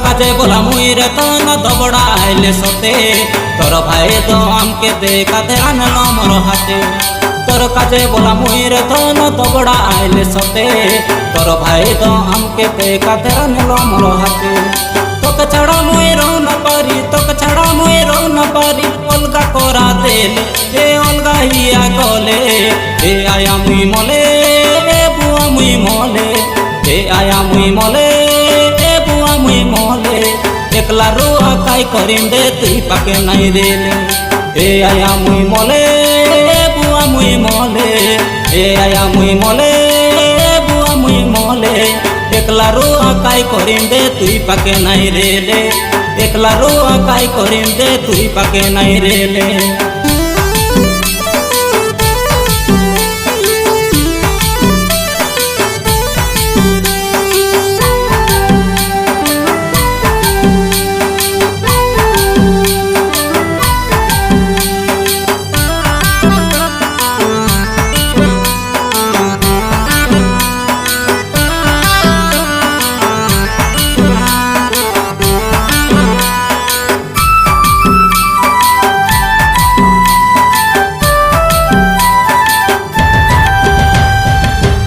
কাজে বলা মুইরে তো ন দবড়া আইলে সতে তোর ভাই তো আমকে দেখাতে আনল মোর হাতে তোর কাজে বলা মুইরে তো ন দবড়া আইলে সতে তোর ভাই তো আমকে দেখাতে আনল মোর হাতে তোকে ছাড়া মুই রও না পারি তোকে ছাড়া মুই রও না পারি অলগা করা দেলে এ অলগা হিয়া গলে এ আয়া মুই মলে এ বুয়া মুই মলে এ আয়া মুই মলে এ বুয়া মুই মলে একলা রোয়া কাই করিম দে তুই পাকে নাই রেলে এ আয়া মুই মলে এ বুয়া মুই মলে এ আয়া মুই মলে এ বুয়া মুই মলে একলা রোয়া কাই করিম দে তুই পাকে নাই রেলে একলা রোয়া কাই করিম দে তুই পাকে নাই রেলে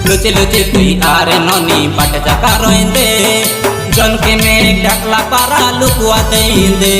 लुचे लुचे तुई आरे ननी बाट जका रोइंदे जन के में डकला पारा लुकुआ देंदे